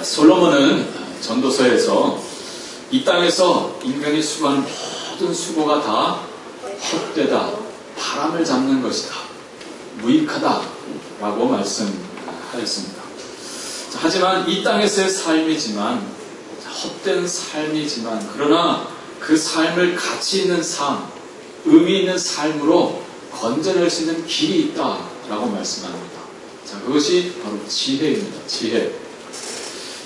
솔로몬은 전도서에서 이 땅에서 인간이 수고하는 모든 수고가 다 헛되다, 바람을 잡는 것이다, 무익하다 라고 말씀하였습니다. 하지만 이 땅에서의 삶이지만, 헛된 삶이지만, 그러나 그 삶을 가치 있는 삶, 의미 있는 삶으로 건져낼 수 있는 길이 있다라고 말씀합니다. 자, 그것이 바로 지혜입니다. 지혜.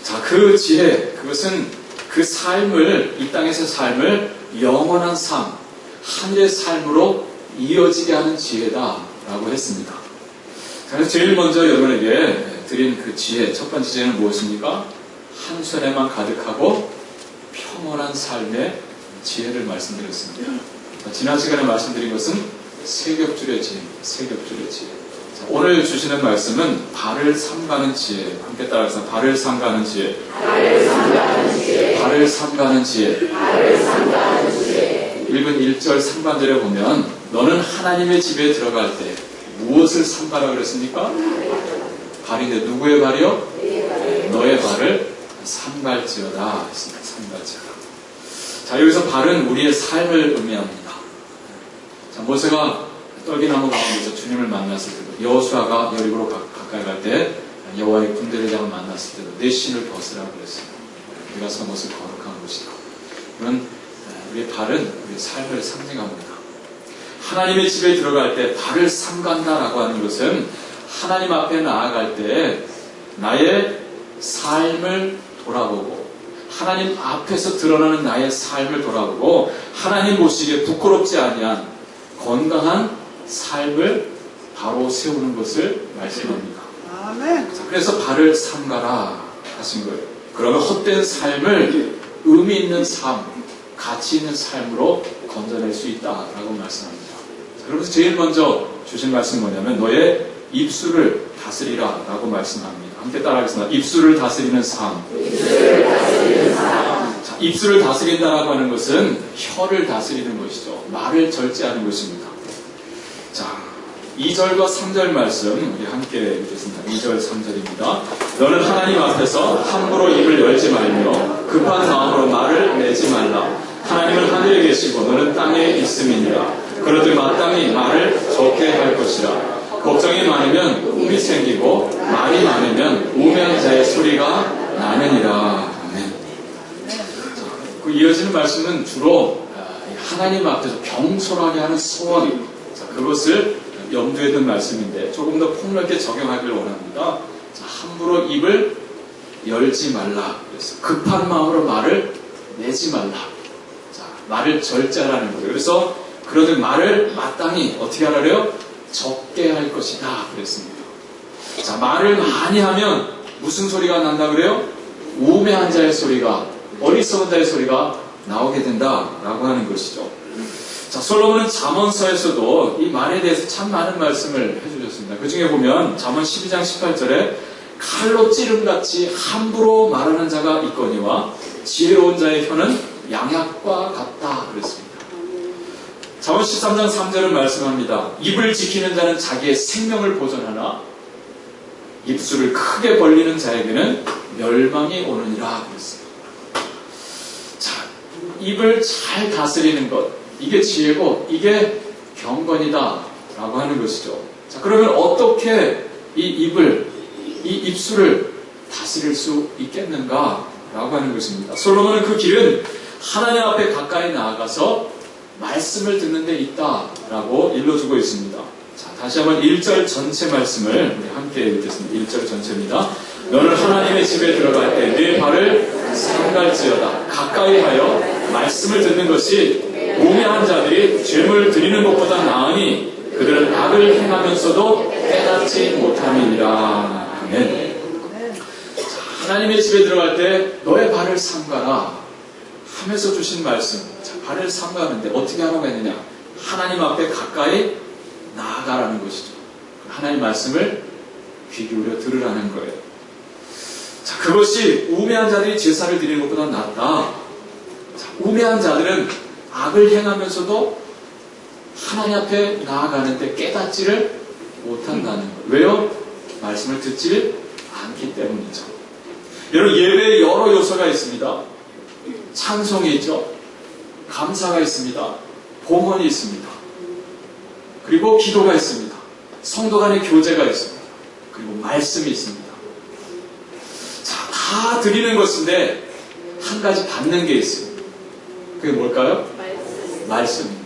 자, 그 지혜, 그것은 그 삶을, 이 땅에서의 삶을 영원한 삶, 하늘의 삶으로 이어지게 하는 지혜다라고 했습니다. 그래서 제일 먼저 여러분에게 드린 그 지혜, 첫 번째 지혜는 무엇입니까? 한 손에만 가득하고 평온한 삶의 지혜를 말씀드렸습니다. 지난 시간에 말씀드린 것은 세 겹줄의 지혜입니다. 세 겹줄의 지혜. 자, 오늘 주시는 말씀은 발을 삼가는 지혜. 함께 따라서 발을 삼가는 지혜. 발을 삼가는 지혜. 발을 삼가는 지혜. 발을 삼가는 지혜. 1분 1절 상반절에 보면 너는 하나님의 집에 들어갈 때 무엇을 삼가라 그랬습니까? 발인데 누구의 발이요? 너의 발을 삼갈지어다 했습니다. 삼갈지어다. 자, 여기서 발은 우리의 삶을 의미합니다. 자, 모세가 떨기나무 가운데서 주님을 만났을 때도, 여호수아가 여리고로 가까이 갈 때 여호와의 군대대장을 만났을 때도 내 신을 벗으라고 그랬어요. 우리가 서 것을 거룩한 곳이다. 이건 우리의 발은 우리의 삶을 상징합니다. 하나님의 집에 들어갈 때 발을 삼간다라고 하는 것은 하나님 앞에 나아갈 때 나의 삶을 돌아보고, 하나님 앞에서 드러나는 나의 삶을 돌아보고, 하나님 보시기에 부끄럽지 아니한 건강한 삶을 바로 세우는 것을 말씀합니다. 아멘. 자, 그래서 발을 삼가라 하신 거예요. 그러면 헛된 삶을 의미 있는 삶, 가치 있는 삶으로 건져낼 수 있다라고 말씀합니다. 그러면서 제일 먼저 주신 말씀은 뭐냐면 너의 입술을 다스리라 라고 말씀합니다. 함께 따라하겠습니다. 입술을 다스리는 삶. 입술을 다스리는 삶. 자, 입술을 다스린다라고 하는 것은 혀를 다스리는 것이죠. 말을 절제하는 것입니다. 자, 2절과 3절 말씀 우리 함께 읽겠습니다. 2절 3절입니다. 너는 하나님 앞에서 함부로 입을 열지 말며 급한 마음으로 말을 내지 말라. 하나님은 하늘에 계시고 너는 땅에 있음이니라. 그러듯 마땅히 말을 적게 할 것이라. 걱정이 많으면 꿈이 생기고 말이 많으면 우매한 자의 소리가 나느니라. 아멘. 그 이어지는 말씀은 주로 하나님 앞에서 경솔하게 하는 소원, 그것을 염두에 둔 말씀인데 조금 더 폭넓게 적용하기를 원합니다. 자, 함부로 입을 열지 말라. 그래서 급한 마음으로 말을 내지 말라. 자, 말을 절제하라는 거예요. 그래서 그러듯 말을 마땅히 어떻게 하라래요? 적게 할 것이다 그랬습니다. 자, 말을 많이 하면 무슨 소리가 난다 그래요? 우매한 자의 소리가, 어리석은 자의 소리가 나오게 된다라고 하는 것이죠. 자, 솔로몬은 잠언서에서도 이 말에 대해서 참 많은 말씀을 해주셨습니다. 그 중에 보면 잠언 12장 18절에 칼로 찌름같이 함부로 말하는 자가 있거니와 지혜로운 자의 혀는 양약과 같다 그랬습니다. 잠언 13장 3절은 말씀합니다. 입을 지키는 자는 자기의 생명을 보존하나 입술을 크게 벌리는 자에게는 멸망이 오느니라 그랬습니다. 자, 입을 잘 다스리는 것, 이게 지혜고 이게 경건이다 라고 하는 것이죠. 자, 그러면 어떻게 이 입을, 이 입술을 다스릴 수 있겠는가 라고 하는 것입니다. 솔로몬은 그 길은 하나님 앞에 가까이 나아가서 말씀을 듣는 데 있다라고 일러주고 있습니다. 자, 다시 한번 1절 전체 말씀을 우리 함께 읽겠습니다. 1절 전체입니다. 너는 하나님의 집에 들어갈 때 네 발을 삼갈지어다. 가까이 하여 말씀을 듣는 것이 우매한 자들이 죄물 드리는 것보다 나으니 그들은 악을 행하면서도 깨닫지 못함이니라. 아멘. 자, 하나님의 집에 들어갈 때 너의 발을 삼가라 하면서 주신 말씀. 자, 발을 삼가는데 어떻게 하라고 했느냐? 하나님 앞에 가까이 나아가라는 것이죠. 하나님 말씀을 귀 기울여 들으라는 거예요. 자, 그것이 우매한 자들이 제사를 드리는 것보다 낫다. 자, 우매한 자들은 악을 행하면서도 하나님 앞에 나아가는데 깨닫지를 못한다는 거예요. 왜요? 말씀을 듣지 않기 때문이죠. 여러분, 예배에 여러 요소가 있습니다. 찬송이 있죠. 감사가 있습니다. 봉헌이 있습니다. 그리고 기도가 있습니다. 성도 간의 교제가 있습니다. 그리고 말씀이 있습니다. 자, 다 드리는 것인데 한 가지 받는 게 있어요. 그게 뭘까요? 말씀입니다.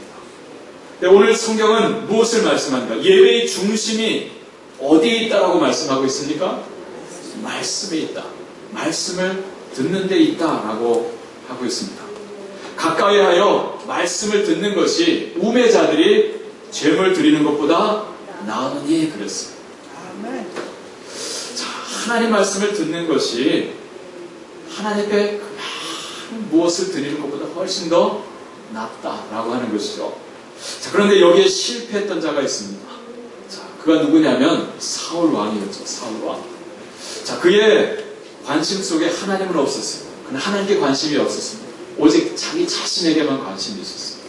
오늘 성경은 무엇을 말씀합니까? 예배의 중심이 어디에 있다라고 말씀하고 있습니까? 말씀에 있다. 말씀을 듣는 데 있다라고 하고 있습니다. 가까이 하여 말씀을 듣는 것이 우매자들이 죄물 드리는 것보다 나으니 그랬어요. 자, 하나님 말씀을 듣는 것이 하나님께 무엇을 드리는 것보다 훨씬 더 낫다라고 하는 것이죠. 자, 그런데 여기에 실패했던 자가 있습니다. 자, 그가 누구냐면 사울 왕이었죠. 사울 왕. 자, 그의 관심 속에 하나님은 없었어요. 그는 하나님께 관심이 없었습니다. 오직 자기 자신에게만 관심이 있었어요.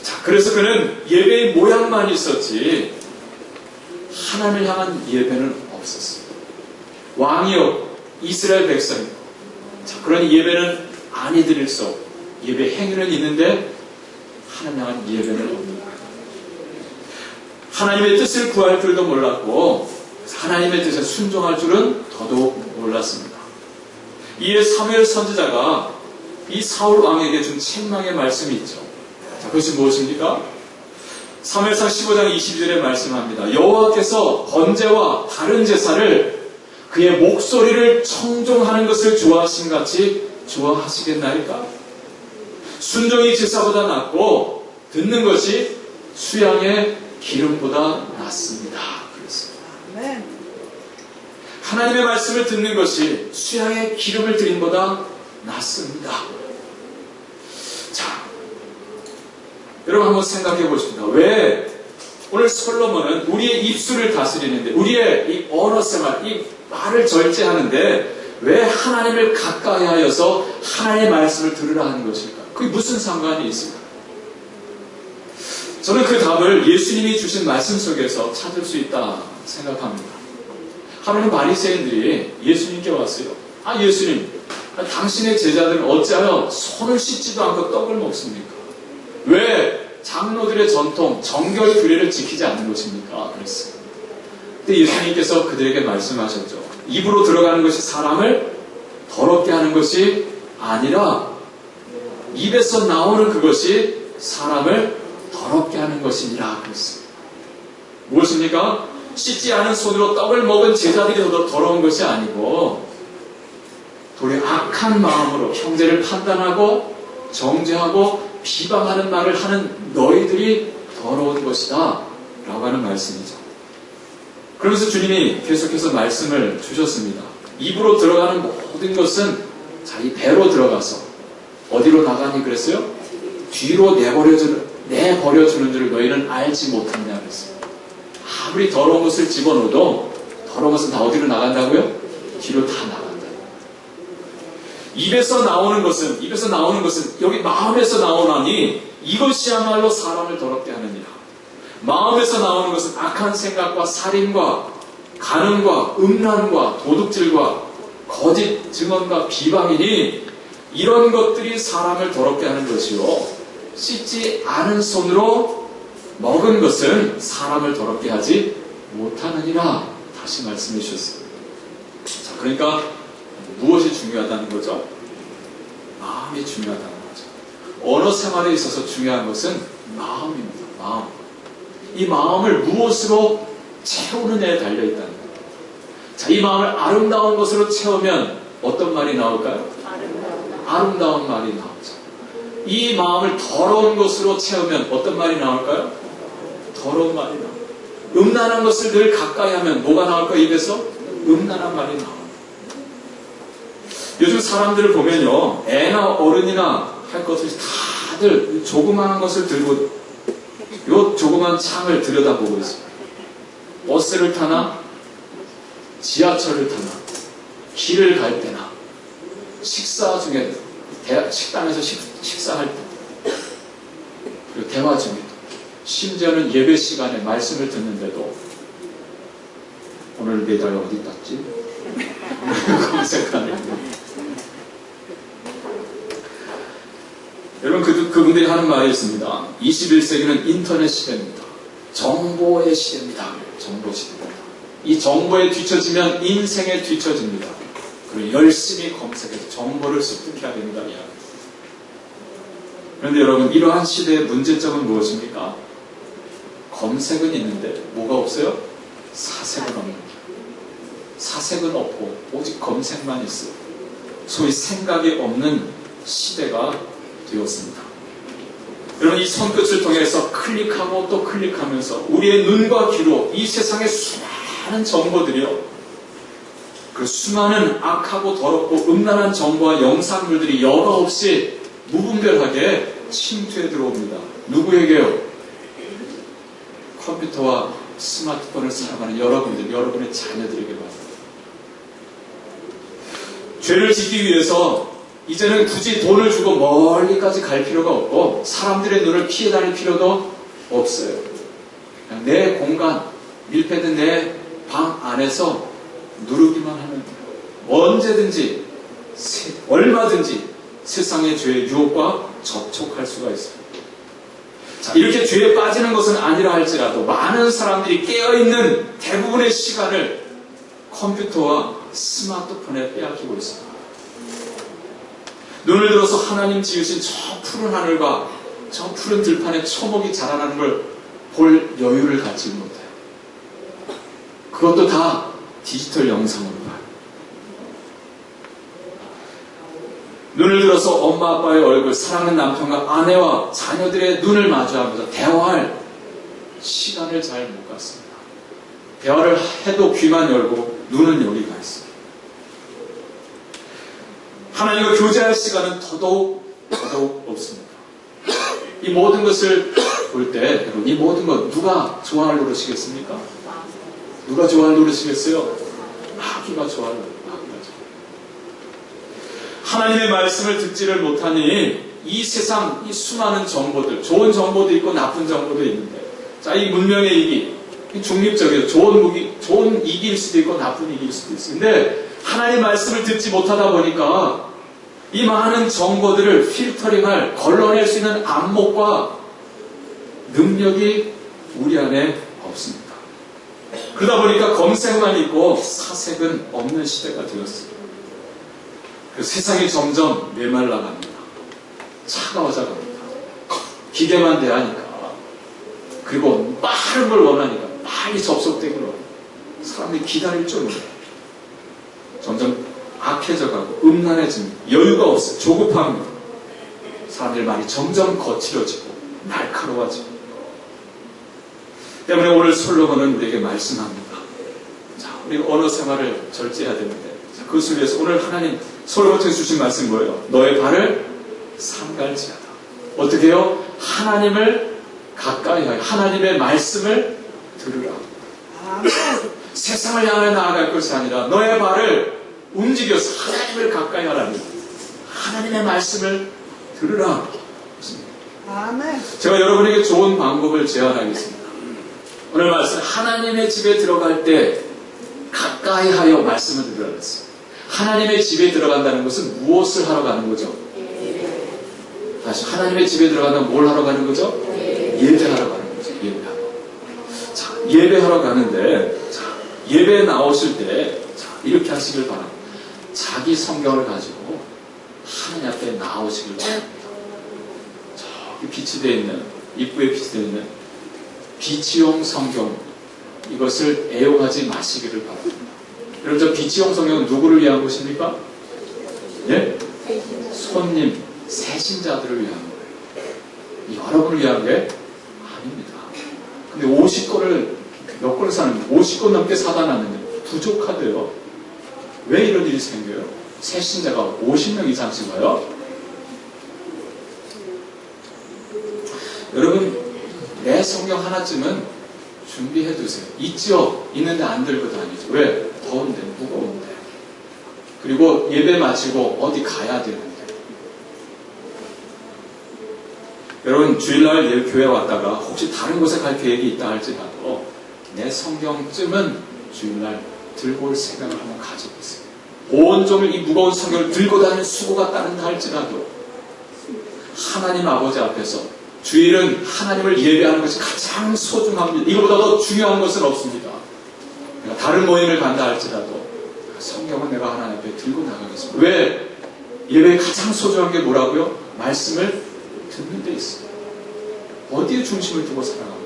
자, 그래서 그는 예배의 모양만 있었지 하나님을 향한 예배는 없었어요. 왕이요 이스라엘 백성이요. 자, 그러니 예배는 아니 드릴 수 없고 예배 행위는 있는데 하나님 향한 예배는 없는 거예요. 하나님의 뜻을 구할 줄도 몰랐고 하나님의 뜻에 순종할 줄은 더더욱 몰랐습니다. 이에 사무엘 선지자가 이 사울 왕에게 준 책망의 말씀이 있죠. 자, 그것이 무엇입니까? 사무엘상 15장 22절에 말씀합니다. 여호와께서 번제와 다른 제사를 그의 목소리를 청종하는 것을 좋아하신 같이 좋아하시겠나이까? 순종이 제사보다 낫고 듣는 것이 수양의 기름보다 낫습니다. 그랬어요. 하나님의 말씀을 듣는 것이 수양의 기름을 드림보다 낫습니다. 자, 여러분 한번 생각해 보십니다. 왜 오늘 솔로몬은 우리의 입술을 다스리는데 우리의 이 언어 생활, 이 말을 절제하는데 왜 하나님을 가까이 하여서 하나님의 말씀을 들으라 하는 것일까? 그게 무슨 상관이 있을까? 저는 그 답을 예수님이 주신 말씀 속에서 찾을 수 있다 생각합니다. 하루는 바리새인들이 예수님께 왔어요. 아, 예수님, 당신의 제자들은 어찌하여 손을 씻지도 않고 떡을 먹습니까? 왜 장로들의 전통, 정결 규례를 지키지 않는 것입니까? 그랬어요. 근데 예수님께서 그들에게 말씀하셨죠. 입으로 들어가는 것이 사람을 더럽게 하는 것이 아니라 입에서 나오는 그것이 사람을 더럽게 하는 것이니라 그랬어요. 무엇입니까? 씻지 않은 손으로 떡을 먹은 제자들이 더 더러운 것이 아니고 도리어 악한 마음으로 형제를 판단하고 정죄하고 비방하는 말을 하는 너희들이 더러운 것이다 라고 하는 말씀이죠. 그러면서 주님이 계속해서 말씀을 주셨습니다. 입으로 들어가는 모든 것은 자기 배로 들어가서 어디로 나가니 그랬어요? 뒤로 내버려주는 줄을 너희는 알지 못했냐 그랬어요. 아무리 더러운 것을 집어넣어도 더러운 것은 다 어디로 나간다고요? 뒤로 다 나간다. 입에서 나오는 것은 여기 마음에서 나오나니 이것이야말로 사람을 더럽게 하느니라. 마음에서 나오는 것은 악한 생각과 살인과 간음과 음란과 도둑질과 거짓 증언과 비방이니 이런 것들이 사람을 더럽게 하는 것이요 씻지 않은 손으로 먹은 것은 사람을 더럽게 하지 못하느니라 다시 말씀해 주셨어요. 자, 그러니까 무엇이 중요하다는 거죠? 마음이 중요하다는 거죠. 언어 생활에 있어서 중요한 것은 마음입니다. 마음. 이 마음을 무엇으로 채우느냐에 달려있다는 거예요. 자, 이 마음을 아름다운 것으로 채우면 어떤 말이 나올까요? 아름다운 말이 나오죠. 이 마음을 더러운 것으로 채우면 어떤 말이 나올까요? 더러운 말이 나옵니다. 음란한 것을 늘 가까이 하면 뭐가 나올까요? 입에서? 음란한 말이 나옵니다. 요즘 사람들을 보면요, 애나 어른이나 할 것을 다들 조그마한 것을 들고 요 조그만 창을 들여다보고 있어요. 버스를 타나 지하철을 타나 길을 갈 때나 식사 중에 식당에서 식사할 때 그리고 대화 중에도 심지어는 예배 시간에 말씀을 듣는데도 오늘 매달 어디 땄지? 검색하는. 여러분, 그분들이 하는 말이 있습니다. 21세기는 인터넷 시대입니다. 정보의 시대입니다. 정보 시대입니다. 이 정보에 뒤처지면 인생에 뒤처집니다. 그리고 열심히 검색해서 정보를 습득해야 됩니다. 그런데 여러분, 이러한 시대의 문제점은 무엇입니까? 검색은 있는데 뭐가 없어요? 사색은 없는 거예요. 사색은 없고 오직 검색만 있어요. 소위 생각이 없는 시대가 되었습니다. 여러분, 이 손끝을 통해서 클릭하고 또 클릭하면서 우리의 눈과 귀로 이 세상의 수많은 정보들이요, 그 수많은 악하고 더럽고 음란한 정보와 영상물들이 여과 없이 무분별하게 침투해 들어옵니다. 누구에게요? 컴퓨터와 스마트폰을 사용하는 여러분들, 여러분의 자녀들에게 말입니다. 죄를 짓기 위해서 이제는 굳이 돈을 주고 멀리까지 갈 필요가 없고 사람들의 눈을 피해 다닐 필요도 없어요. 그냥 내 공간, 밀폐된 내 방 안에서 누르기만 하면 돼요. 언제든지 얼마든지 세상의 죄의 유혹과 접촉할 수가 있어요. 자, 이렇게 죄에 빠지는 것은 아니라 할지라도 많은 사람들이 깨어있는 대부분의 시간을 컴퓨터와 스마트폰에 빼앗기고 있습니다. 눈을 들어서 하나님 지으신 저 푸른 하늘과 저 푸른 들판에 초목이 자라나는 걸 볼 여유를 갖지 못해요. 그것도 다 디지털 영상으로 봐요. 눈을 들어서 엄마 아빠의 얼굴, 사랑하는 남편과 아내와 자녀들의 눈을 마주하면서 대화할 시간을 잘 못 갖습니다. 대화를 해도 귀만 열고 눈은 여기가 있어요. 하나님과 교제할 시간은 더더욱 없습니다. 이 모든 것을 볼 때, 이 모든 것 누가 좋아할 노릇이겠습니까? 누가 좋아할 노릇이겠어요? 마귀가 좋아할 노릇. 하나님의 말씀을 듣지를 못하니 이 세상, 이 수많은 정보들, 좋은 정보도 있고 나쁜 정보도 있는데, 자, 이 문명의 이기, 중립적이에요. 좋은 이기일 수도 있고 나쁜 이기일 수도 있어요. 근데 하나님의 말씀을 듣지 못하다 보니까 이 많은 정보들을 필터링할, 걸러낼 수 있는 안목과 능력이 우리 안에 없습니다. 그러다 보니까 검색만 있고 사색은 없는 시대가 되었어요. 그 세상이 점점 메말라갑니다. 차가워져 갑니다. 기대만 대하니까, 그리고 빠른 걸 원하니까 빨리 접속되기를 원해요. 사람들이 기다릴 줄 몰라요. 점점 악해져 가고 음란해집니다. 여유가 없어요. 조급합니다. 사람들의 말이 점점 거칠어지고 날카로워지고. 때문에 오늘 솔로몬은 우리에게 말씀합니다. 자, 우리 언어 생활을 절제해야 되는데, 자, 그것을 위해서 오늘 하나님 솔로몬한테 주신 말씀이 뭐예요? 너의 발을 삼갈지하다. 어떻게 해요? 하나님을 가까이 하여 하나님의 말씀을 들으라. 세상을 향해 나아갈 것이 아니라 너의 발을 움직여서 하나님을 가까이 하라니, 하나님의 말씀을 들으라. 제가 여러분에게 좋은 방법을 제안하겠습니다. 오늘 말씀, 하나님의 집에 들어갈 때 가까이 하여 말씀을 들으라 그랬어요. 하나님의 집에 들어간다는 것은 무엇을 하러 가는 거죠? 다시, 하나님의 집에 들어가면 뭘 하러 가는 거죠? 예배하러 가는 거죠. 예배하러. 자, 예배하러 가는데, 자, 예배에 나오실 때, 자, 이렇게 하시길 바랍니다. 자기 성경을 가지고 하나님 앞에 나오시길 바랍니다. 저기 빛이 되어 있는, 입구에 빛이 되어 있는 비치용 성경, 이것을 애용하지 마시기를 바랍니다. 여러분, 저 비치용 성경은 누구를 위한 것입니까? 예? 손님, 세신자들을 위한 거예요. 여러분을 위한 게 아닙니다. 근데 50권을, 몇 권을 사는데 50권 넘게 사다 놨는데 부족하대요. 왜 이런 일이 생겨요? 세신자가 50명 이상씩 와요? 여러분, 내 성경 하나쯤은 준비해 두세요. 있죠? 있는데 안 들고 다니죠. 왜? 더운데, 무거운데. 그리고 예배 마치고 어디 가야 되는데. 여러분, 주일날 교회 왔다가 혹시 다른 곳에 갈 계획이 있다 할지라도 내 성경쯤은 주일날 들고 올 생각을 한번 가지고 있어요. 온종일 이 무거운 성경을 들고 다니는 수고가 따른다 할지라도 하나님 아버지 앞에서 주일은 하나님을 예배하는 것이 가장 소중합니다. 이거보다 더 중요한 것은 없습니다. 내가 다른 모임을 간다 할지라도 성경은 내가 하나님 앞에 들고 나가겠습니다. 왜? 예배에 가장 소중한 게 뭐라고요? 말씀을 듣는 데 있어요. 어디에 중심을 두고 살아갑니다.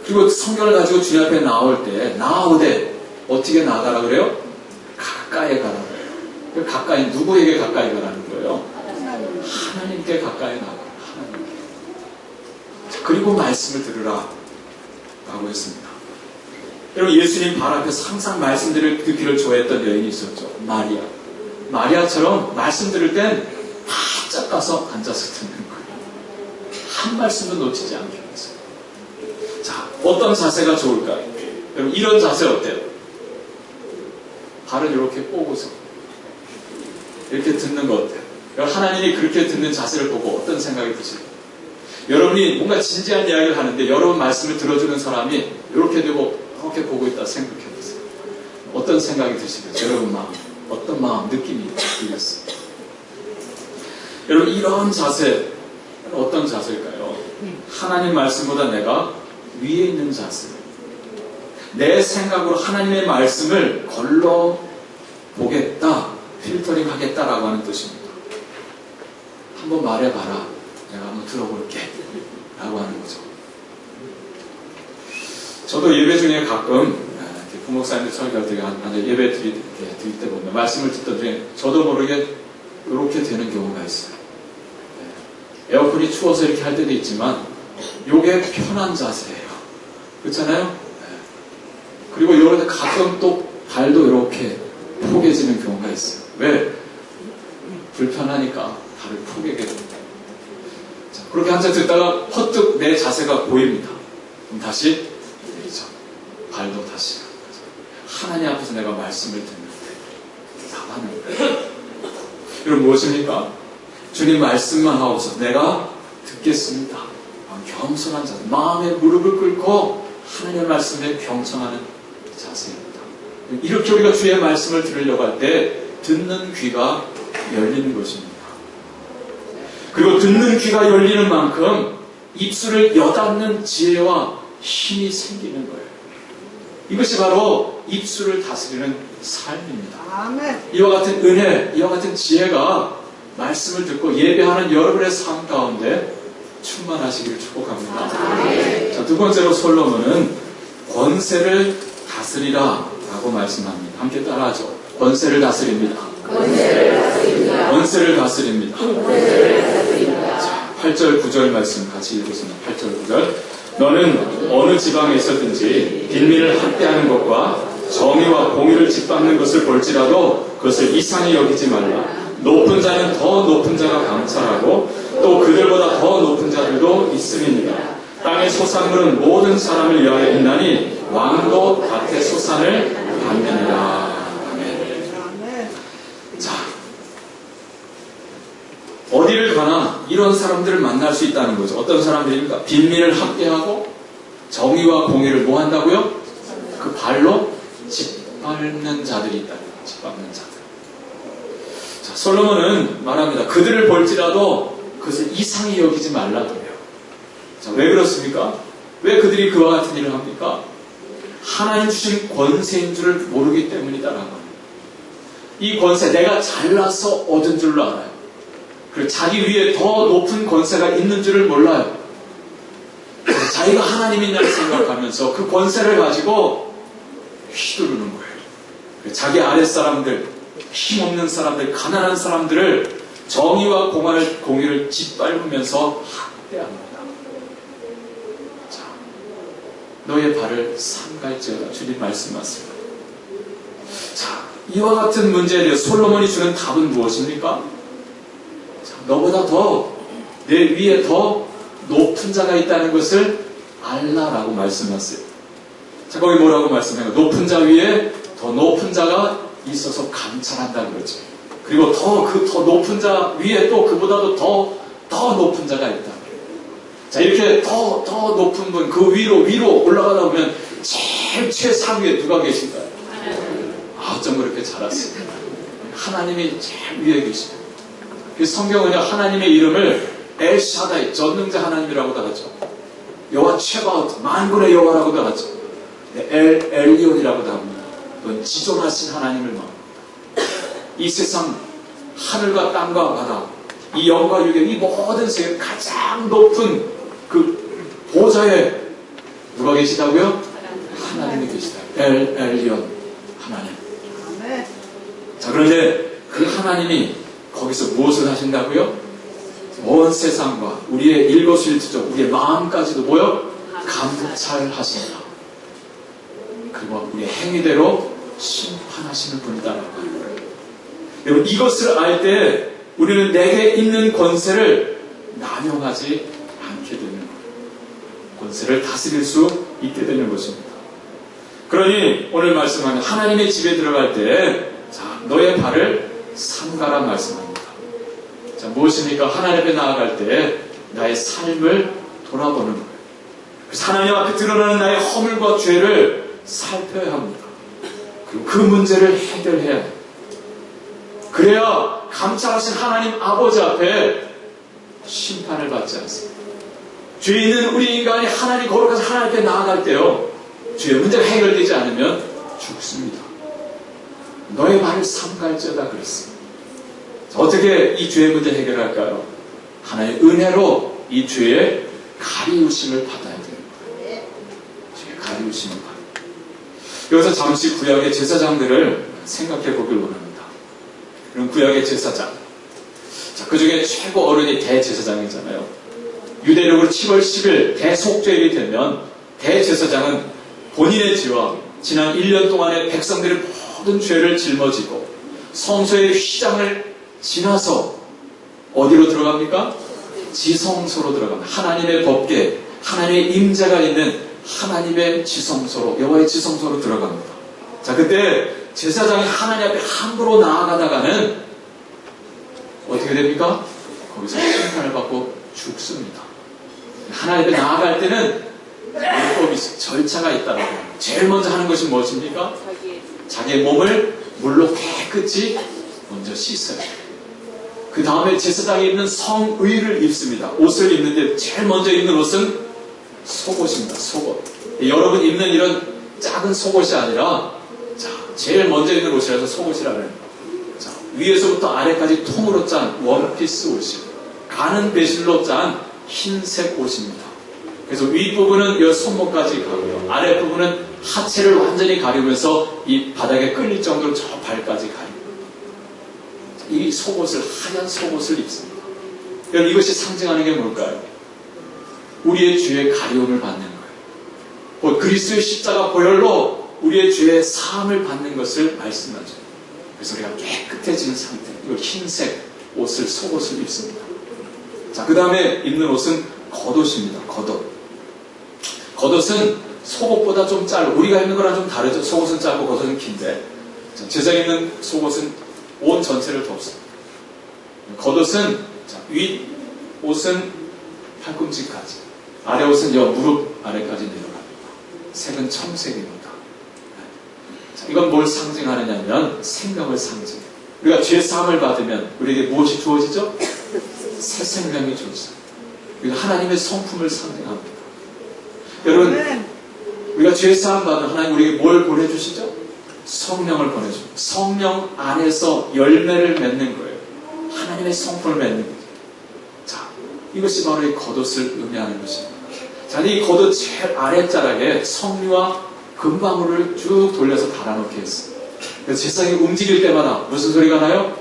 그리고 성경을 가지고 주님 앞에 나오되 어떻게 나가라 그래요? 가까이 가라 그래요. 가까이, 누구에게 가까이 가라는 거예요? 하나님께 가까이 나가라. 하나님께. 그리고 말씀을 들으라 라고 했습니다. 여러분, 예수님 발 앞에서 항상 말씀들을 듣기를 좋아했던 여인이 있었죠. 마리아처럼 말씀 들을 땐 바짝 가서 앉아서 듣는 거예요. 한 말씀도 놓치지 않게 해서. 자, 어떤 자세가 좋을까요? 여러분, 이런 자세 어때요? 발을 이렇게 꼬고서 이렇게 듣는 거 어때요? 여러분, 하나님이 그렇게 듣는 자세를 보고 어떤 생각이 드실까요? 여러분이 뭔가 진지한 이야기를 하는데 여러분 말씀을 들어주는 사람이 이렇게 되고 이렇게 보고 있다 생각해보세요. 어떤 생각이 드시겠어요? 여러분 마음, 어떤 마음, 느낌이 들겠어요? 여러분, 이런 자세, 어떤 자세일까요? 하나님 말씀보다 내가 위에 있는 자세. 내 생각으로 하나님의 말씀을 걸러 보겠다, 필터링 하겠다라고 하는 뜻입니다. 한번 말해봐라. 내가 한번 들어볼게. 라고 하는 거죠. 저도 예배 중에 가끔 부목사님들 설교할 때 예배 드릴 때 보면 말씀을 듣던 중에 저도 모르게 이렇게 되는 경우가 있어요. 에어컨이 추워서 이렇게 할 때도 있지만 이게 편한 자세예요. 그렇잖아요? 그리고 이런데 가끔 또 발도 이렇게 포개지는 경우가 있어요. 왜? 불편하니까 발을 포개게 됩니다. 자, 그렇게 한참 듣다가 퍼뜩 내 자세가 보입니다. 그럼 다시 내리죠. 발도 다시. 하나님 앞에서 내가 말씀을 듣는데 나가는 거예요. 여러분, 무엇입니까? 주님 말씀만 하고서 내가 듣겠습니다. 겸손한 자세. 마음의 무릎을 꿇고 하나님의 말씀에 경청하는 자세입니다. 이렇게 우리가 주의 말씀을 들으려고 할 때 듣는 귀가 열리는 것입니다. 그리고 듣는 귀가 열리는 만큼 입술을 여닫는 지혜와 힘이 생기는 거예요. 이것이 바로 입술을 다스리는 삶입니다. 아멘. 이와 같은 은혜, 이와 같은 지혜가 말씀을 듣고 예배하는 여러분의 삶 가운데 충만하시기를 축복합니다. 자, 두 번째로 솔로몬은 권세를 다스리라 라고 말씀합니다. 함께 따라하죠. 권세를 다스립니다. 권세를 다스립니다. 자, 8절 9절 말씀 같이 읽겠습니다. 8절 9절. 너는 어느 지방에 있었든지 빈민을 학대하는 것과 정의와 공의를 짓밟는 것을 볼지라도 그것을 이상히 여기지 말라. 높은 자는 더 높은 자가 감찰하고 또 그들보다 더 높은 자들도 있음이니라. 땅의 소산물은 모든 사람을 위하여 있나니 왕도 밭의 소산을 받느니라. 아멘. 자, 어디를 가나 이런 사람들을 만날 수 있다는 거죠. 어떤 사람들입니까? 빈민을 학대하고 정의와 공의를 뭐 한다고요? 그 발로 짓밟는 자들이 있다는 거예요. 짓밟는 자들. 자, 솔로몬은 말합니다. 그들을 볼지라도 그것을 이상히 여기지 말라 그래요. 자, 왜 그렇습니까? 왜 그들이 그와 같은 일을 합니까? 하나님 주신 권세인 줄을 모르기 때문이다라고 합니다. 이 권세, 내가 잘나서 얻은 줄로 알아요. 그리고 자기 위에 더 높은 권세가 있는 줄을 몰라요. 자기가 하나님이냐를 생각하면서 그 권세를 가지고 휘두르는 거예요. 자기 아랫사람들, 힘없는 사람들, 가난한 사람들을 정의와 공의를 짓밟으면서 학대합니다. 자, 너의 발을 삼갈지어다. 주님 말씀하세요. 자, 이와 같은 문제에 대해 솔로몬이 주는 답은 무엇입니까? 자, 너보다 내 위에 더 높은 자가 있다는 것을 알라라고 말씀하세요. 자, 거기 뭐라고 말씀해요? 높은 자 위에 더 높은 자가 있어서 감찰한다는 거죠. 그리고 더 높은 자 위에 또 그보다도 더 높은 자가 있다. 자, 이렇게 더 높은 분, 그 위로 올라가다 보면 제일 최상위에 누가 계신가요? 어쩜 그렇게 잘 아세요? 하나님이 제일 위에 계십니다. 성경은요, 하나님의 이름을 엘샤다이, 전능자 하나님이라고도 하죠. 여호와 최바우트, 만군의 여호와라고도 하죠. 엘리온이라고도 합니다. 그건 지존하신 하나님을 말합니다. 이 세상 하늘과 땅과 바다, 이 영과 유경, 이 모든 세계 가장 높은 그 보좌에 누가 계시다고요? 하나님이 계시다. 엘리온 하나님. 자, 그런데 그 하나님이 거기서 무엇을 하신다고요? 온 세상과 우리의 일거수일투족, 우리의 마음까지도 뭐요? 감찰하신다. 그리고 우리의 행위대로 심판하시는 분이다라고 하는 거예요. 여러분, 이것을 알 때 우리는 내게 있는 권세를 남용하지 않게 되는 거예요. 권세를 다스릴 수 있게 되는 것입니다. 그러니 오늘 말씀하는 하나님의 집에 들어갈 때, 자, 너의 발을 삼가라 말씀합니다. 자, 무엇입니까? 하나님 앞에 나아갈 때 나의 삶을 돌아보는 거예요. 그래서 하나님 앞에 드러나는 나의 허물과 죄를 살펴야 합니다. 그리고 그 문제를 해결해야 해요. 그래야 감찰하신 하나님 아버지 앞에 심판을 받지 않습니다. 죄 있는 우리 인간이 하나님 거룩하신 하나님 앞에 나아갈 때요, 죄의 문제가 해결되지 않으면 죽습니다. 너의 발을 삼갈지어다 그랬습니다. 어떻게 이 죄의 문제 해결할까요? 하나님의 은혜로 이 죄의 가리우심을 받아야 되는 거예요. 죄의 가리우심을 받아야 돼요. 여기서 잠시 구약의 제사장들을 생각해 보길 원합니다. 그럼 구약의 제사장, 자, 그 중에 최고 어른이 대제사장이잖아요. 유대력으로 7월 10일 대속죄일이 되면 대제사장은 본인의 죄와 지난 1년 동안의 백성들의 모든 죄를 짊어지고 성소의 휘장을 지나서 어디로 들어갑니까? 지성소로 들어갑니다. 하나님의 법궤, 하나님의 임재가 있는 하나님의 지성소로, 여호와의 지성소로 들어갑니다. 자, 그때 제사장이 하나님 앞에 함부로 나아가다가는 어떻게 됩니까? 거기서 심판을 받고 죽습니다. 하나님 앞에 나아갈 때는 율법이 있어요. 절차가 있다고 합니다. 제일 먼저 하는 것이 무엇입니까? 자기의 몸을 물로 깨끗이 먼저 씻어요. 그 다음에 제사장이 입는 성의를 입습니다. 옷을 입는데 제일 먼저 입는 옷은 속옷입니다. 속옷. 여러분 입는 이런 작은 속옷이 아니라, 자, 제일 먼저 입는 옷이라서 속옷이라 그래요. 자, 위에서부터 아래까지 통으로 짠 원피스 옷이에요. 가는 배실로 짠 흰색 옷입니다. 그래서 윗부분은 이 손목까지 가고요. 아랫부분은 하체를 완전히 가리면서 이 바닥에 끌릴 정도로 저 발까지 가리고, 이 속옷을, 하얀 속옷을 입습니다. 여러분, 이것이 상징하는 게 뭘까요? 우리의 죄의 가리움을 받는 거예요. 그리스도의 십자가 보혈로 우리의 죄의 사함을 받는 것을 말씀하죠. 그래서 우리가 깨끗해진 상태, 이 흰색 옷을, 속옷을 입습니다. 자, 그 다음에 입는 옷은 겉옷입니다. 겉옷. 겉옷은 속옷보다 좀 짧고, 우리가 입는 거랑 좀 다르죠. 속옷은 짧고 겉옷은 긴데, 제사 입는 속옷은 옷 전체를 덮습니다. 겉옷은, 자, 윗 옷은 팔꿈치까지, 아래 옷은 무릎 아래까지 내려갑니다. 색은 청색입니다. 자, 이건 뭘 상징하느냐면 생명을 상징해요. 우리가 죄 사함을 받으면 우리에게 무엇이 주어지죠? 새 생명이 주어져요. 우리가 하나님의 성품을 상징합니다. 여러분, 우리가 죄 사함 받으면 하나님 우리에게 뭘 보내주시죠? 성령을 보내줍니다. 성령 안에서 열매를 맺는 거예요. 하나님의 성품을 맺는 거죠. 자, 이것이 바로 이 겉옷을 의미하는 것입니다. 자, 이 겉옷 제일 아랫자락에 성류와 금방울을 쭉 돌려서 달아놓게 했어요. 그래서 제사장이 움직일 때마다 무슨 소리가 나요?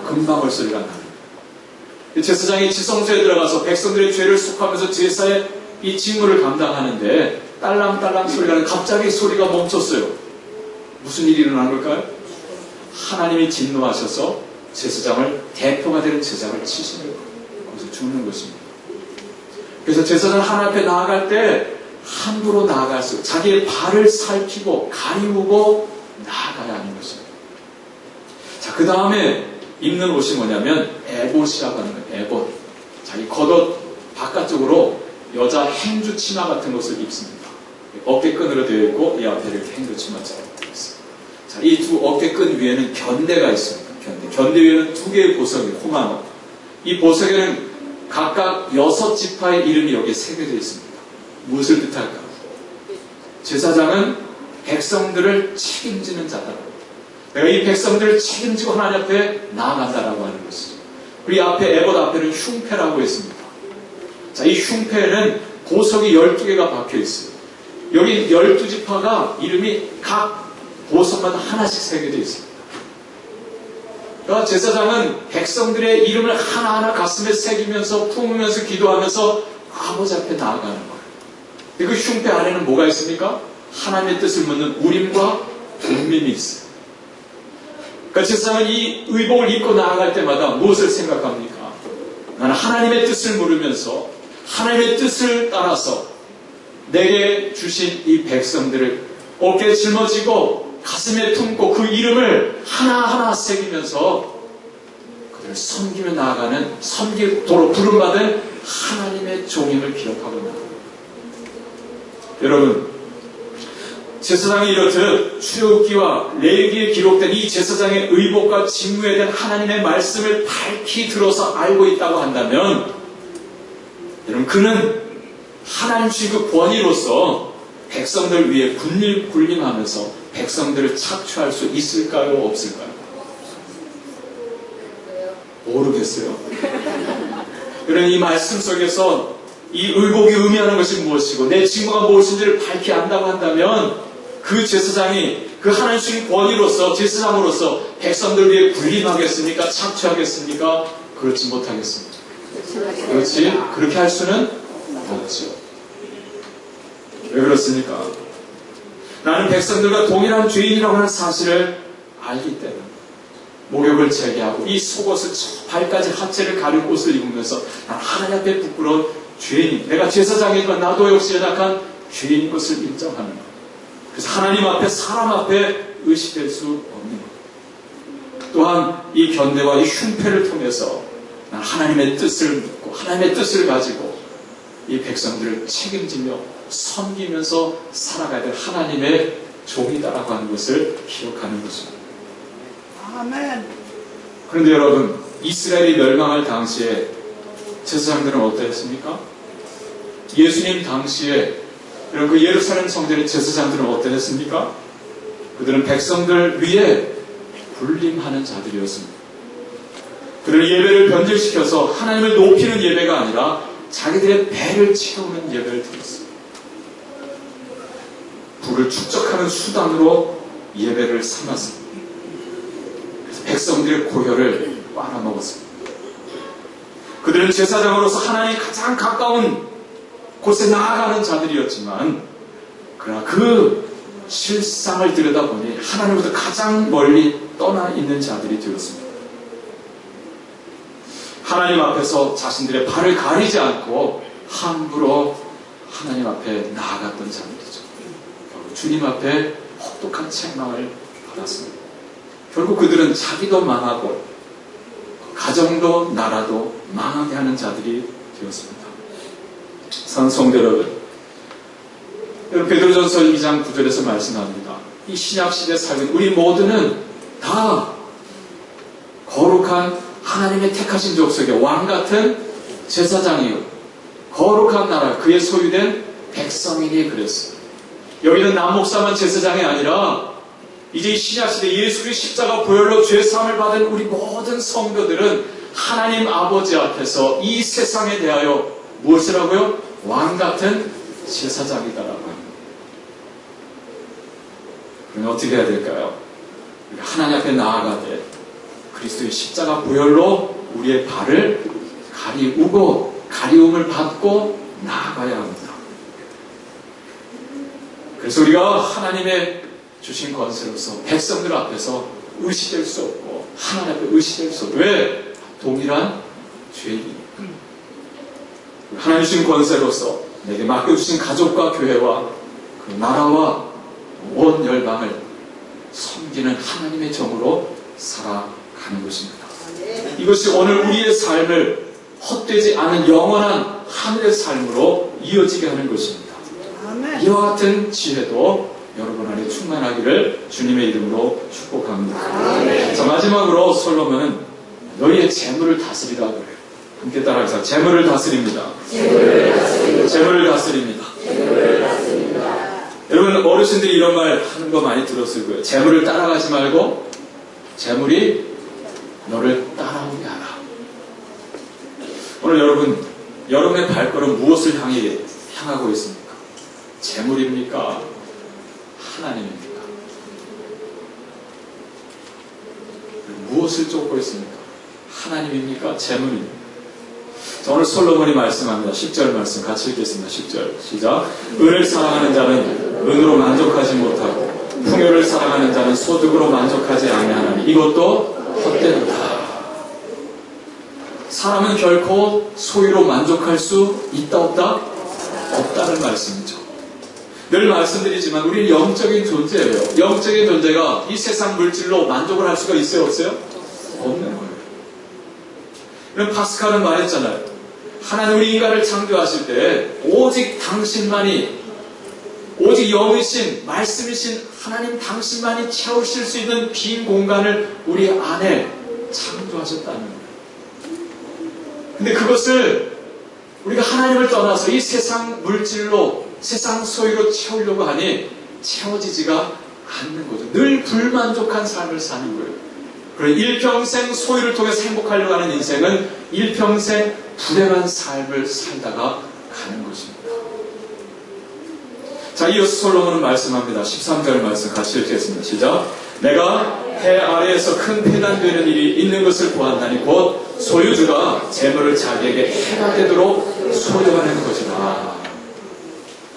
금방울 소리가 나요. 제사장이 지성소에 들어가서 백성들의 죄를 속하면서 제사의 이 직무를 감당하는데 딸랑딸랑 소리가 나는, 갑자기 소리가 멈췄어요. 무슨 일이 일어난 걸까요? 하나님이 진노하셔서 제사장을, 대표가 되는 제사장을 치시는 거예요. 거기서 죽는 것입니다. 그래서 제사장 하나님 앞에 나아갈 때 함부로 나아갈 수, 자기의 발을 살피고 가리우고 나아가야 하는 것입니다. 자, 그 다음에 입는 옷이 뭐냐면 에봇이라고 하는 거예요. 에봇. 자, 이 겉옷 바깥쪽으로 여자 행주 치마 같은 것을 입습니다. 어깨끈으로 되어 있고 이 앞에 이렇게 행도치마처럼 되어 있어요. 자, 이 두 어깨끈 위에는 견대가 있습니다. 견대 위에는 두 개의 보석이 호마노. 이 보석에는 각각 6지파의 이름이 여기에 새겨져 있습니다. 무엇을 뜻할까요? 제사장은 백성들을 책임지는 자다. 내가 이 백성들을 책임지고 하나님 앞에 나아간다라고 하는 것이죠. 그리고 이 앞에 에봇 앞에는 흉패라고 했습니다. 자, 이 흉패에는 보석이 12개가 박혀 있어요. 여기 12지파가 이름이 각 보석마다 하나씩 새겨져 있습니다. 그러니까 제사장은 백성들의 이름을 하나하나 가슴에 새기면서 품으면서 기도하면서 아버지 앞에 나아가는 거예요. 그 흉패 안에는 뭐가 있습니까? 하나님의 뜻을 묻는 우림과 둠밈이 있어요. 그러니까 제사장은 이 의복을 입고 나아갈 때마다 무엇을 생각합니까? 나는 하나님의 뜻을 물으면서 하나님의 뜻을 따라서 내게 주신 이 백성들을 어깨에 짊어지고 가슴에 품고 그 이름을 하나하나 새기면서 그들을 섬기며 나아가는 섬기도록 부름받은 하나님의 종임을 기억하고 나아갑니다. 여러분, 제사장이 이렇듯 출애굽기와 레위기에 기록된 이 제사장의 의복과 직무에 대한 하나님의 말씀을 밝히 들어서 알고 있다고 한다면 여러분, 그는 하나님 주신 그 권위로서 백성들 위해 군림하면서 백성들을 착취할 수 있을까요? 없을까요? 모르겠어요. 그런 이 말씀 속에서 이 의복이 의미하는 것이 무엇이고 내 직무가 무엇인지를 밝히 안다고 한다면 그 제사장이 그 하나님 주신 권위로서 제사장으로서 백성들 위해 군림하겠습니까? 착취하겠습니까? 그렇지 못하겠습니다. 그렇지? 그렇게 할 수는 없죠. 왜 그렇습니까? 나는 백성들과 동일한 죄인이라고 하는 사실을 알기 때문에 목욕을 재개하고 이 속옷을 발까지 하체를 가릴 옷을 입으면서 난 하나님 앞에 부끄러운 죄인, 내가 제사장이지만 나도 역시 연약한 죄인인 것을 인정하는 것. 그래서 하나님 앞에 사람 앞에 의식될 수 없는 것. 또한 이 견대와 이 흉패를 통해서 난 하나님의 뜻을 묻고 하나님의 뜻을 가지고 이 백성들을 책임지며 섬기면서 살아가야 될 하나님의 종이다라고 하는 것을 기억하는 것입니다. 아멘. 그런데 여러분, 이스라엘이 멸망할 당시에 제사장들은 어떠했습니까? 예수님 당시에 그 예루살렘 성전의 제사장들은 어떠했습니까? 그들은 백성들 위에 군림하는 자들이었습니다. 그들은 예배를 변질시켜서 하나님을 높이는 예배가 아니라 자기들의 배를 채우는 예배를 드렸습니다. 부를 축적하는 수단으로 예배를 삼았습니다. 그래서 백성들의 고혈을 빨아먹었습니다. 그들은 제사장으로서 하나님이 가장 가까운 곳에 나아가는 자들이었지만 그러나 그 실상을 들여다보니 하나님부터 가장 멀리 떠나 있는 자들이 되었습니다. 하나님 앞에서 자신들의 발을 가리지 않고 함부로 하나님 앞에 나아갔던 자들이죠. 결국 주님 앞에 혹독한 책망을 받았습니다. 결국 그들은 자기도 망하고 가정도 나라도 망하게 하는 자들이 되었습니다. 사랑하는 성도 여러분, 베드로전서 2장 9절에서 말씀합니다. 이 신약시대 살는 우리 모두는 다 거룩한 하나님의 택하신 족속의 왕같은 제사장이요 거룩한 나라 그의 소유된 백성이니 그랬어요. 여기는 남목사만 제사장이 아니라 이제 이 신약시대 예수 그리스도의 십자가 보혈로 죄사함을 받은 우리 모든 성도들은 하나님 아버지 앞에서 이 세상에 대하여 무엇을 하고요? 왕같은 제사장이다라고 합니다. 그러면 어떻게 해야 될까요? 하나님 앞에 나아가되 그리스도의 십자가 보혈로 우리의 발을 가리움을 받고 나아가야 합니다. 그래서 우리가 하나님의 주신 권세로서 백성들 앞에서 의시될 수 없고 하나님 앞에 의시될 수 없고 왜? 동일한 죄인이니까. 하나님 주신 권세로서 내게 맡겨주신 가족과 교회와 그 나라와 온 열방을 섬기는 하나님의 정으로 살아가는 것입니다. 이것이 오늘 우리의 삶을 헛되지 않은 영원한 하늘의 삶으로 이어지게 하는 것입니다. 아멘. 이와 같은 지혜도 여러분 안에 충만하기를 주님의 이름으로 축복합니다. 자, 마지막으로 솔로몬은 너희의 재물을 다스리라 그래요. 함께 따라해서 재물을 다스립니다. 재물을 다스립니다. 여러분 어르신들이 이런 말 하는 거 많이 들었을 거예요. 재물을 따라가지 말고 재물이 너를 따라오게 하라. 오늘 여러분의 발걸음 무엇을 향하고 있습니까? 재물입니까? 하나님입니까? 무엇을 쫓고 있습니까? 하나님입니까? 재물입니까? 자, 오늘 솔로몬이 말씀합니다. 10절 말씀 같이 읽겠습니다. 10절 시작. 은을 사랑하는 자는 은으로 만족하지 못하고 풍요를 사랑하는 자는 소득으로 만족하지 아니하나니 이것도 헛되도다. 사람은 결코 소유로 만족할 수 있다 없다? 없다는 말씀이죠. 늘 말씀드리지만 우리는 영적인 존재예요. 영적인 존재가 이 세상 물질로 만족을 할 수가 있어요? 없어요? 없는 거예요. 그럼 파스칼은 말했잖아요. 하나님 우리 인간을 창조하실 때 오직 당신만이, 오직 영이신 말씀이신 하나님 당신만이 채우실 수 있는 빈 공간을 우리 안에 창조하셨다는 거예요. 근데 그것을 우리가 하나님을 떠나서 이 세상 물질로, 세상 소유로 채우려고 하니 채워지지가 않는 거죠. 늘 불만족한 삶을 사는 거예요. 그리고 일평생 소유를 통해서 행복하려고 하는 인생은 일평생 불행한 삶을 살다가 가는 것입니다. 자, 이어서 솔로몬은 말씀합니다. 13절 말씀 같이 읽겠습니다. 시작. 내가 해 아래에서 큰 폐단되는 일이 있는 것을 보았나니 곧 소유주가 재물을 자기에게 해가 되도록 소유하는 것이다.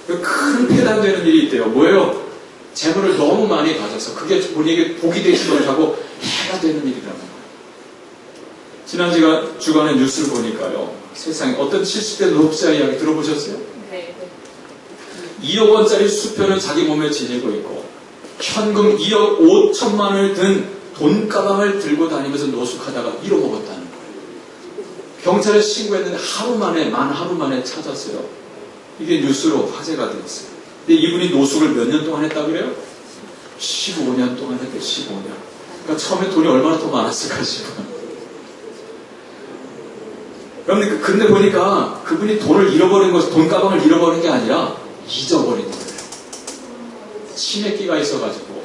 큰 폐단되는 일이 있대요. 뭐예요? 재물을 너무 많이 가져서 그게 본인에게 복이 되지 못하고 해가 되는 일이라는 거예요. 지난 주간에 뉴스를 보니까요. 세상에 어떤 70대 노업자 이야기 들어보셨어요? 네. 2억 원짜리 수표는 자기 몸에 지니고 있고 현금 2억 5천만 원을 든 돈가방을 들고 다니면서 노숙하다가 잃어먹었다는 거예요. 경찰에 신고했는데 만 하루 만에 찾았어요. 이게 뉴스로 화제가 되었어요. 근데 이분이 노숙을 몇 년 동안 했다고 그래요? 15년 동안 했대요. 15년. 그러니까 처음에 돈이 얼마나 더 많았을까 싶어요. 근데 보니까 그분이 돈을 잃어버린 것, 돈가방을 잃어버린 게 아니라 잊어버린 거예요. 치매기가 있어가지고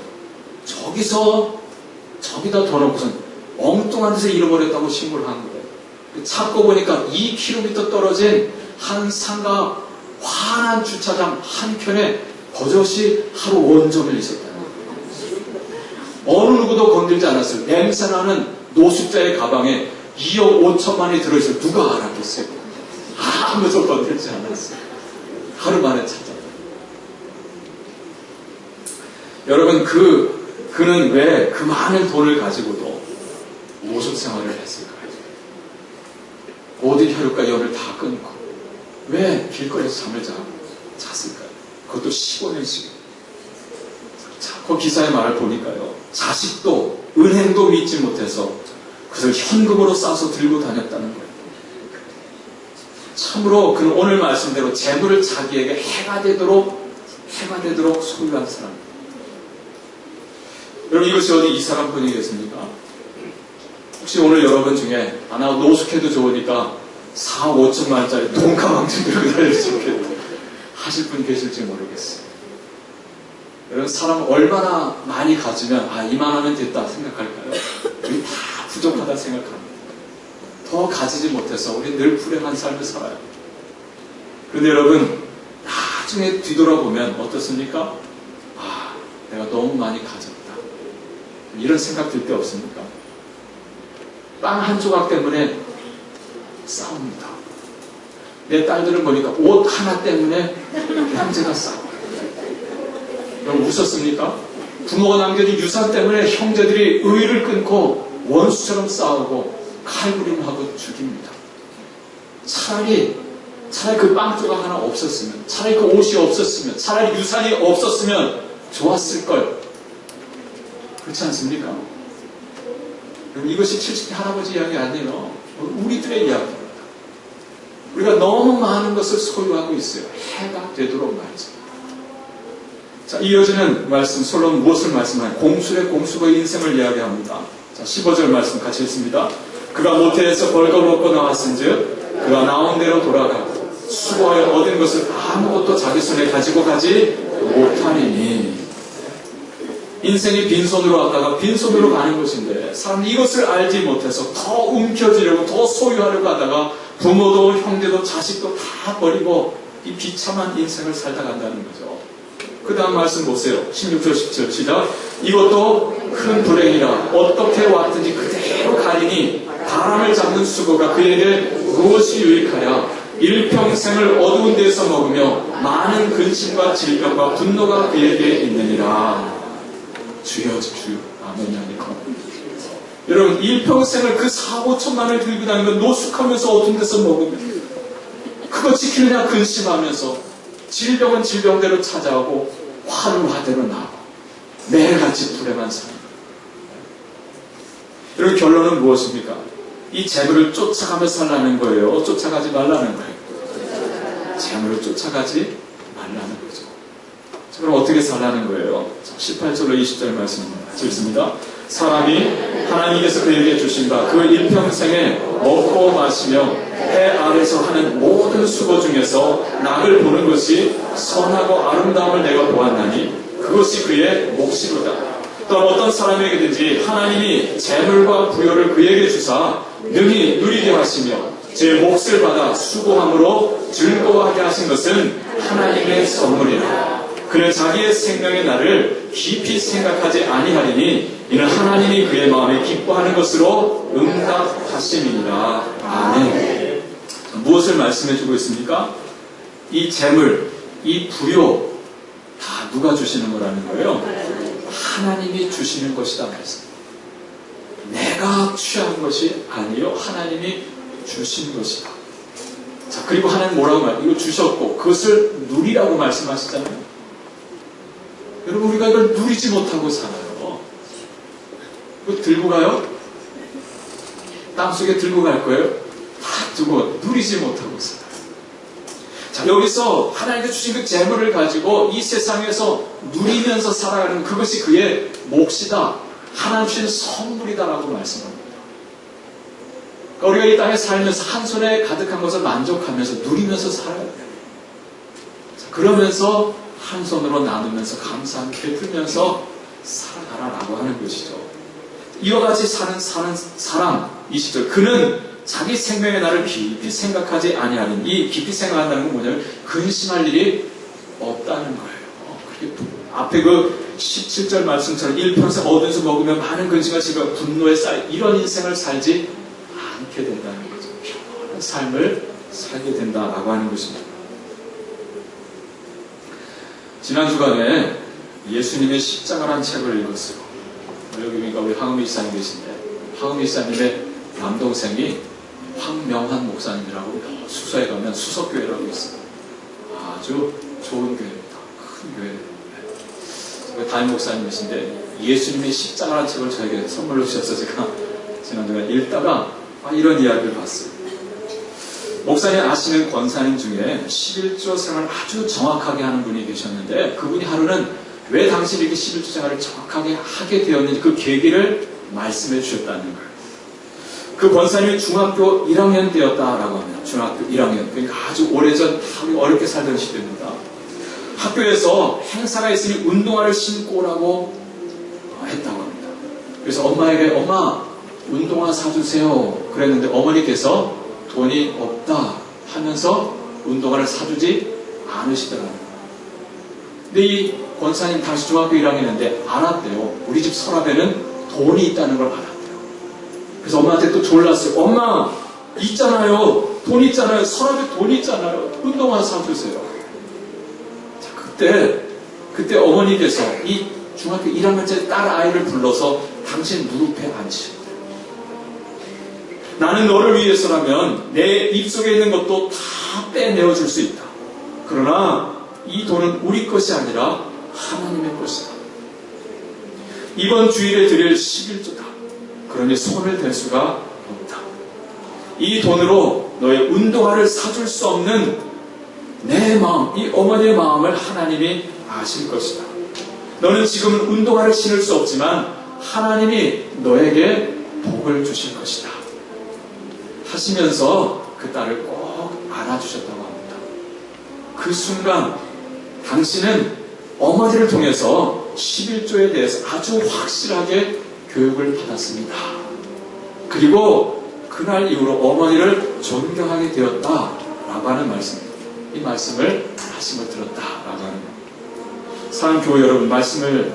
저기다 둬놓고선 엉뚱한 데서 잃어버렸다고 신고를 한 거예요. 찾고 보니까 2km 떨어진 한 상가 환한 주차장 한켠에 버젓이 하루 온종일 있었다는 거예요. 어느 누구도 건들지 않았어요. 냄새나는 노숙자의 가방에 2억 5천만이 들어있어요. 누가 알았겠어요? 아무도 건들지 않았어요. 하루 만에 찾았다. 여러분 그는 왜 그 많은 돈을 가지고도 노숙 생활을 했을까요? 모든 혈육과 열을 다 끊고 왜 길거리에서 잠을 잤을까요? 그것도 15년씩. 그 기사의 말을 보니까요. 자식도 은행도 믿지 못해서 그것을 현금으로 싸서 들고 다녔다는 거예요. 참으로 그는 오늘 말씀대로 재물을 자기에게 해가 되도록 소유한 사람. 여러분 이것이 어디 이 사람뿐이겠습니까? 혹시 오늘 여러분 중에 나 노숙해도 좋으니까 4억 5천만 원짜리 돈가방 좀 들고 다닐 수 있겠다 하실 분 계실지 모르겠어요. 여러분 사람 얼마나 많이 가지면 이만하면 됐다 생각할까요? 우리 다 부족하다 생각합니다. 더 가지지 못해서 우리 늘 불행한 삶을 살아요. 그런데 여러분 나중에 뒤돌아보면 어떻습니까? 내가 너무 많이 가졌다. 이런 생각 들 때 없습니까? 빵 한 조각 때문에 싸웁니다. 내 딸들은 보니까 옷 하나 때문에 형제가 싸워요. 여러분 웃었습니까? 부모가 남겨준 유산 때문에 형제들이 의의를 끊고 원수처럼 싸우고 칼부림하고 죽입니다. 차라리 그 빵 조각 하나 없었으면, 차라리 그 옷이 없었으면, 차라리 유산이 없었으면 좋았을걸. 그렇지 않습니까? 이것이 70대 할아버지 이야기 아니에요. 우리들의 이야기입니다. 우리가 너무 많은 것을 소유하고 있어요. 해가 되도록 말이죠. 자, 이어지는 말씀, 솔로몬 무엇을 말씀하냐? 공술의 공수의 인생을 이야기합니다. 자, 15절 말씀 같이 읽습니다. 그가 모태에서 벌거벗고 나왔은즉 그가 나온 대로 돌아가고 수고하여 얻은 것을 아무것도 자기 손에 가지고 가지 못하리니. 인생이 빈손으로 왔다가 빈손으로 가는 것인데 사람은 이것을 알지 못해서 더 움켜쥐려고 더 소유하려고 하다가 부모도 형제도 자식도 다 버리고 이 비참한 인생을 살다 간다는 거죠. 그 다음 말씀 보세요. 16절 17절 시작. 이것도 큰 불행이라 어떻게 왔든지 그대로 가리니 바람을 잡는 수고가 그에게 무엇이 유익하랴. 일평생을 어두운 데서 먹으며 많은 근심과 질병과 분노가 그에게 있느니라. 주여 주여 아멘이 아니고 여러분 일평생을 그 4,5천만을 들고 다니면 노숙하면서 어두운 데서 먹으며 그거 지키느냐 근심하면서 질병은 질병대로 찾아오고 화는 화대로 나고 매일같이 불행한 삶. 여러분 결론은 무엇입니까? 이 재물을 쫓아가며 살라는 거예요. 쫓아가지 말라는 거예요. 재물을 쫓아가지 말라는 거죠. 자, 그럼 어떻게 살라는 거예요? 18절로 20절 말씀입니다. 읽습니다. 사람이 하나님께서 그에게 주신 바 그 일평생에 먹고 마시며 해 아래서 하는 모든 수고 중에서 낙을 보는 것이 선하고 아름다움을 내가 보았나니 그것이 그의 몫이로다. 또한 어떤 사람에게든지 하나님이 재물과 부여를 그에게 주사 능히 누리게 하시며 제 몫을 받아 수고함으로 즐거워하게 하신 것은 하나님의 선물이라. 그는 자기의 생명의 날을 깊이 생각하지 아니하리니 이는 하나님이 그의 마음에 기뻐하는 것으로 응답하심이니라. 아멘. 무엇을 말씀해주고 있습니까? 이 재물, 이 부요 다 누가 주시는 거라는 거예요? 하나님이 주시는 것이다 말씀. 내가 취한 것이 아니요 하나님이 주신 것이다. 자, 그리고 하나님 뭐라고 이거 주셨고 그것을 누리라고 말씀하시잖아요. 여러분 우리가 이걸 누리지 못하고 살아요. 이거 들고 가요? 땅속에 들고 갈 거예요? 다 두고 누리지 못하고 살아요. 자, 여기서 하나님께 주신 그 재물을 가지고 이 세상에서 누리면서 살아가는 그것이 그의 몫이다. 하나님 주신 선물이다라고 말씀합니다. 그러니까 우리가 이 땅에 살면서 한 손에 가득한 것을 만족하면서 누리면서 살아야 돼요. 자, 그러면서 한 손으로 나누면서 감사함 베풀면서 살아가라라고 하는 것이죠. 이와 같이 사는 사람 20절 그는 자기 생명의 날을 깊이 생각하지 아니하는 이 깊이 생각한다는 건 뭐냐면 근심할 일이 없다는 거예요. 앞에 그 17절 말씀처럼 일평생 얻은수 먹으면 많은 근심과 질병 분노에 쌓여 이런 인생을 살지 않게 된다는 거죠. 평온한 삶을 살게 된다라고 하는 것입니다. 지난 주간에 예수님의 십자가라는 책을 읽었어요. 여기 보니까 우리 황은미 이사님 계신데 황은미 이사님의 남동생이 황명한 목사님이라고 숙소에 가면 수석교회라고 있어요. 아주 좋은 교회입니다. 큰 교회. 담임 목사님이신데 예수님의 십자가라는 책을 저에게 선물로 주셔서 제가 지난주에 읽다가 이런 이야기를 봤어요. 목사님 아시는 권사님 중에 11조 생활을 아주 정확하게 하는 분이 계셨는데 그분이 하루는 왜 당신이 이렇게 11조 생활을 정확하게 하게 되었는지 그 계기를 말씀해 주셨다는 거예요. 그 권사님이 중학교 1학년 때였다라고 합니다. 중학교 1학년. 그러니까 아주 오래전 어렵게 살던 시대입니다. 학교에서 행사가 있으니 운동화를 신고 오라고 했다고 합니다. 그래서 엄마에게 엄마 운동화 사주세요 그랬는데 어머니께서 돈이 없다 하면서 운동화를 사주지 않으시더라고요. 근데 이 권사님 당시 중학교 1학년인데 알았대요. 우리 집 서랍에는 돈이 있다는 걸 알았대요. 그래서 엄마한테 또 졸랐어요. 엄마 있잖아요. 돈 있잖아요. 서랍에 돈 있잖아요. 운동화 사주세요. 자, 그때 어머니께서 이 중학교 1학년짜리 딸 아이를 불러서 당신 무릎에 앉히고 나는 너를 위해서라면 내 입속에 있는 것도 다 빼내어줄 수 있다. 그러나 이 돈은 우리 것이 아니라 하나님의 것이다. 이번 주일에 드릴 11조다. 그러니 손을 댈 수가 없다. 이 돈으로 너의 운동화를 사줄 수 없는 내 마음, 이 어머니의 마음을 하나님이 아실 것이다. 너는 지금은 운동화를 신을 수 없지만 하나님이 너에게 복을 주실 것이다. 하시면서 그 딸을 꼭 안아주셨다고 합니다. 그 순간 당신은 어머니를 통해서 11조에 대해서 아주 확실하게 교육을 받았습니다. 그리고 그날 이후로 어머니를 존경하게 되었다라고 하는 말씀입니다. 이 말씀을 들었다라고 하는 겁니다. 사랑하는 교회 여러분, 말씀을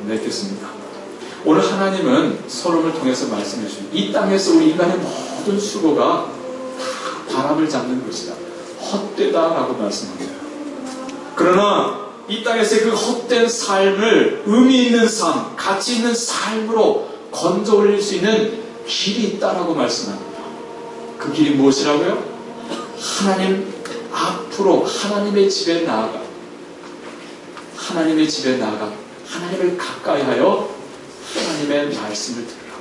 맺겠습니다. 오늘 하나님은 서론을 통해서 말씀해 주십니다. 이 땅에서 우리 인간의 모든 수고가 다 바람을 잡는 것이다. 헛되다라고 말씀합니다. 그러나 이 땅에서의 그 헛된 삶을 의미 있는 삶, 가치 있는 삶으로 건져 올릴 수 있는 길이 있다라고 말씀합니다. 그 길이 무엇이라고요? 하나님 앞으로 하나님의 집에 나아가 하나님을 가까이 하여 하나님의 말씀을 들으라.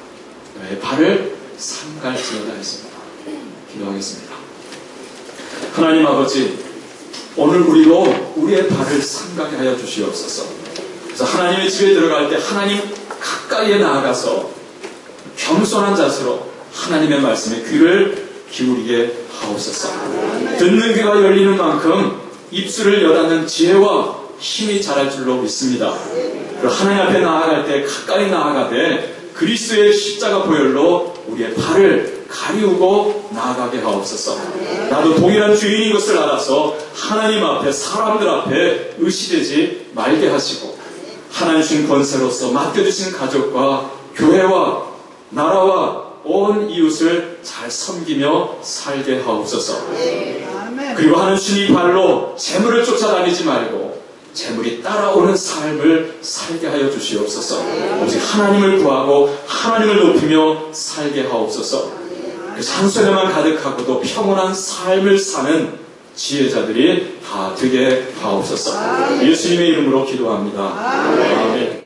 너의 발을 삼갈지어다 했습니다. 기도하겠습니다. 하나님 아버지, 오늘 우리로 우리의 발을 삼가게 하여 주시옵소서. 그래서 하나님의 집에 들어갈 때 하나님 가까이에 나아가서 겸손한 자세로 하나님의 말씀에 귀를 기울이게 하옵소서. 듣는 귀가 열리는 만큼 입술을 여닫는 지혜와 힘이 자랄 줄로 믿습니다. 그리고 하나님 앞에 나아갈 때 가까이 나아가되 그리스도의 십자가 보혈로 우리의 발을 가리우고 나아가게 하옵소서. 나도 동일한 주인인 것을 알아서 하나님 앞에, 사람들 앞에 의시되지 말게 하시고 하나님 주신 권세로서 맡겨주신 가족과 교회와 나라와 온 이웃을 잘 섬기며 살게 하옵소서. 그리고 하나님 주신 이 발로 재물을 쫓아다니지 말고 재물이 따라오는 삶을 살게 하여 주시옵소서. 오직 하나님을 구하고 하나님을 높이며 살게 하옵소서. 그 산소에만 가득하고도 평온한 삶을 사는 지혜자들이 다 되게 하옵소서. 예수님의 이름으로 기도합니다. 아멘.